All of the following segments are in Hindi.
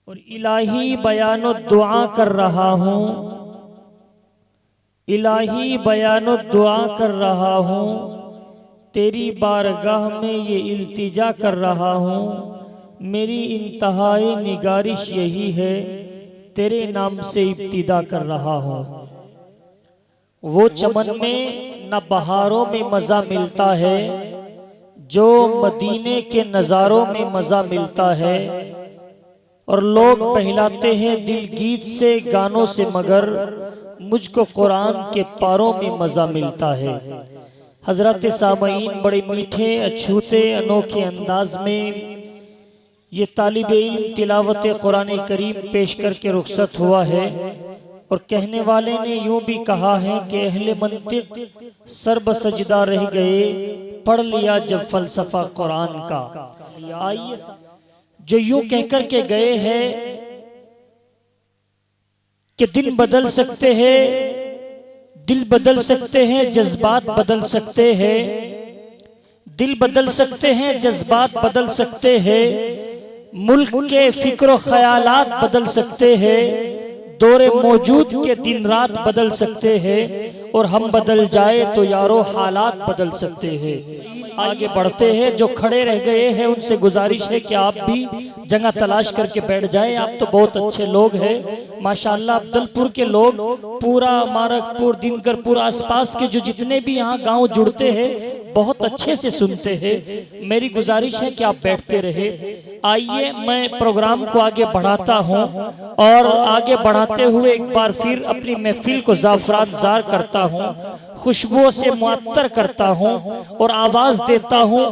और इलाही बयानो दुआ कर रहा हूँ, इलाही बयानो दुआ कर रहा हूँ, तेरी बारगाह में ये इल्तिजा कर रहा हूँ। मेरी इंतहाई निगारिश यही है, तेरे नाम से इब्तिदा कर रहा हूँ। वो चमन में न बहारों में मज़ा मिलता है, जो मदीने के नज़ारों में मज़ा मिलता है। और लोग बहलाते हैं दिल गीत से गानों से, मगर मुझको कुरान के पारों में मज़ा मिलता है। हज़रत सामईन बड़े मीठे अछूते अनोखे अंदाज में ये तालिब इल्म तिलावत कुरान करीम पेश करके रुखसत हुआ है। और कहने वाले ने यूं भी कहा है कि अहले मंतिक सर बसजदा रह गए, पढ़ लिया जब फलसफा कुरान का। आइए जो यूं कहकर के गए हैं कि दिन बदल सकते हैं, दिल बदल सकते हैं, जज्बात बदल सकते हैं, दिल बदल सकते हैं, जज्बात बदल सकते हैं, मुल्क के फिक्र ख्यालात बदल सकते हैं, दौरे मौजूद के दिन रात बदल सकते हैं। और हम बदल जाए तो यारो हालात बदल सकते हैं। आगे बढ़ते हैं, जो खड़े रह गए हैं उनसे गुजारिश है कि आप भी जगह तलाश करके बैठ जाएं। आप तो बहुत अच्छे लोग हैं माशाअल्लाह। अब्दुलपुर के लोग, पूरा मारकपुर, दिनकरपुर, आसपास के जो जितने भी यहाँ गांव जुड़ते हैं बहुत अच्छे से सुनते हैं। मेरी गुजारिश है कि आप बैठते रहे। आइए मैं प्रोग्राम को आगे बढ़ाता हूँ और आगे बढ़ाते हुए एक बार फिर अपनी महफिल को ज़ाफ़रान ज़ार करता हूँ, खुशबुओं से मुअत्तर करता हूँ और आवाज़ देता हूँ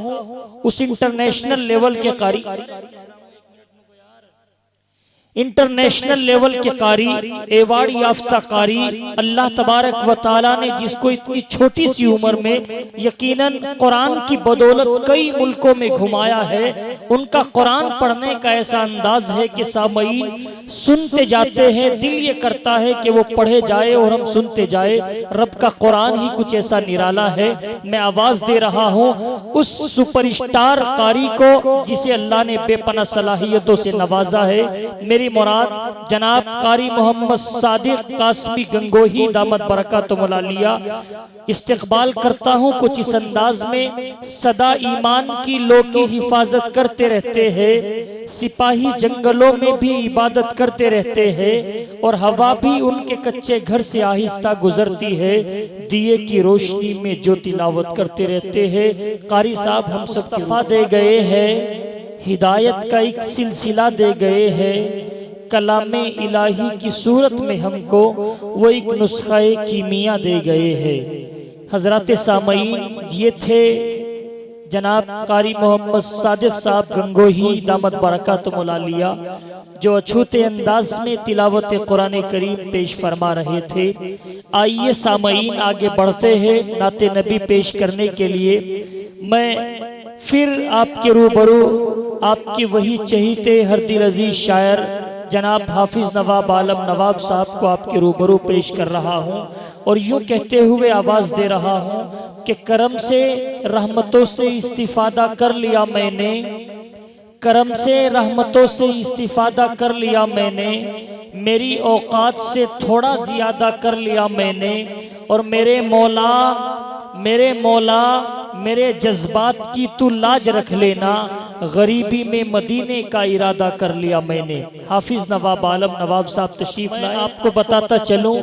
उस इंटरनेशनल लेवल के कारी, इंटरनेशनल लेवल के कारी, एवार्ड याफ्ता कारी, अल्लाह तबारक व ताला ने जिसको इतनी छोटी सी उम्र में यकीनन कुरान की बदौलत कई मुल्कों में घुमाया है। उनका कुरान पढ़ने का ऐसा अंदाज है कि सामईन सुनते जाते हैं, दिल ये करता है कि वो पढ़े जाए और हम सुनते जाए। रब का कुरान ही कुछ ऐसा निराला है। मैं आवाज दे रहा हूँ उस सुपरस्टार कारी को जिसे अल्लाह ने बेपना सलाहियतों से नवाजा है। मेरी मुराद जनाब कारी मोहम्मद सादिक कासमी गंगोही दामत बरकातुहुल आलिया। इस्तिकबाल करता हूँ कुछ इस अंदाज में। सदा ईमान की लोग की हिफाजत करते रहते हैं, सिपाही जंगलों में भी इबादत करते रहते हैं और हवा भी उनके कच्चे घर से आहिस्ता गुजरती है। दिए की रोशनी में जो तिलावत करते रहते हैं। कारी साहब हम सब तफा दे गए हैं, हिदायत का एक सिलसिला दे गए हैं। कलामे इलाही की सूरत में हमको वो एक नुस्खे कीमिया दे गए हैं। हजरत सामईन ये थे जनाब कारी मोहम्मद सादिक साहब गंगोही दामत बरकातुहुल आलिया, जो अछूते अंदाज में तिलावत कुरान करीम पेश फरमा रहे थे। आइए सामईन आगे बढ़ते हैं नाते नबी पेश करने के लिए। मैं फिर आपके रूबरू आपके वही चहीते हर दिल अजीज शायर जनाब हाफिज नवाब आलम नवाब साहब को आपके रूबरू पेश कर रहा हूँ और यूँ कहते हुए आवाज़ दे रहा हूँ कि करम से रहमतों से इस्तिफादा कर लिया मैंने, करम से रहमतों से इस्तिफादा कर लिया मैंने, मेरी औकात से थोड़ा ज़्यादा कर लिया मैंने। और मेरे मौला मेरे जज्बात की तू लाज रख लेना, गरीबी में मदीने का इरादा कर लिया मैंने। हाफिज नवाब आलम नवाब साहब तशरीफ लाए। आपको बताता चलूं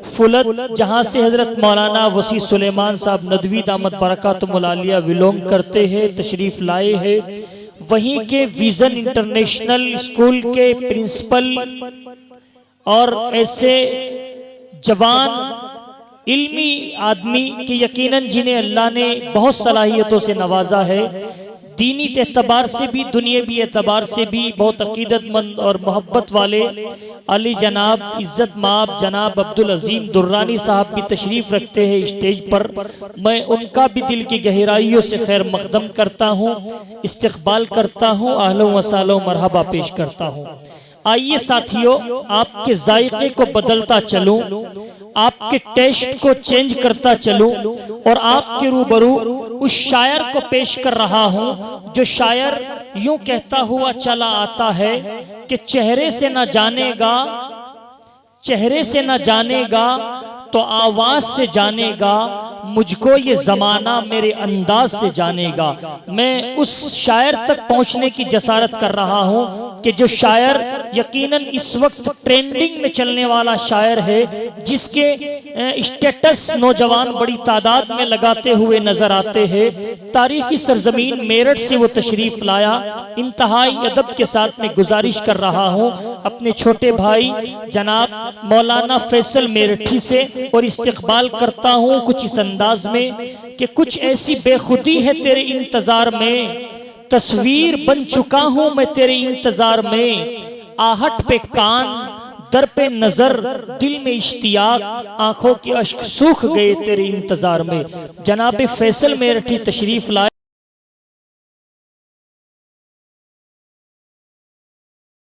फुलत जहां से हजरत मौलाना वसी सुलेमान साहब नदवी दामत बरकातुहुल आलिया विलोम करते हैं, तशरीफ लाए हैं, वहीं के विजन इंटरनेशनल स्कूल के प्रिंसिपल और ऐसे जवान इल्मी आदमी कि यकीनन जिन्हें अल्लाह ने बहुत सलाहियतों से नवाजा है, दीनी एतबार से भी दुनियावी एतबार से भी बहुत अकीदतमंद और मोहब्बत वाले अली जनाब इज्जत माब जनाब अब्दुल अजीम दुर्रानी साहब भी तशरीफ रखते हैं स्टेज पर। मैं उनका भी दिल की गहराइयों से खैर मकदम करता हूँ, इस्तकबाल करता हूँ, अहलो व सालो मरहबा पेश करता हूँ। आइए साथियों, आपके जायके को बदलता चलूं, आपके टेस्ट को चेंज करता चलूं और आपके रूबरू उस शायर को पेश कर रहा हूं जो शायर यूं कहता हुआ चला आता है कि चेहरे से न जानेगा, चेहरे से न जानेगा तो आवाज से जानेगा, मुझको ये जमाना मेरे अंदाज से जानेगा। मैं उस शायर तक पहुंचने की जसारत कर रहा हूं कि जो शायर यकीनन इस वक्त ट्रेंडिंग में चलने वाला शायर है, जिसके स्टेटस नौजवान बड़ी तादाद में लगाते हुए नजर आते हैं। तारीखी सरजमीन मेरठ से वो तशरीफ लाया। इंतहाई अदब के साथ में गुजारिश कर रहा हूं अपने छोटे भाई जनाब मौलाना फैसल मेरठी से, और इस्तकबाल करता हूं कुछ इस अंदाज में कि कुछ ऐसी बेखुदी है तेरे इंतजार में, तस्वीर बन चुका हूं मैं तेरे इंतजार में, आहट पे कान दर पे नजर दिल में इश्तियाक, आंखों के अश्क सूख गए तेरे इंतजार में। जनाब फैसल मेरठी तशरीफ लाए।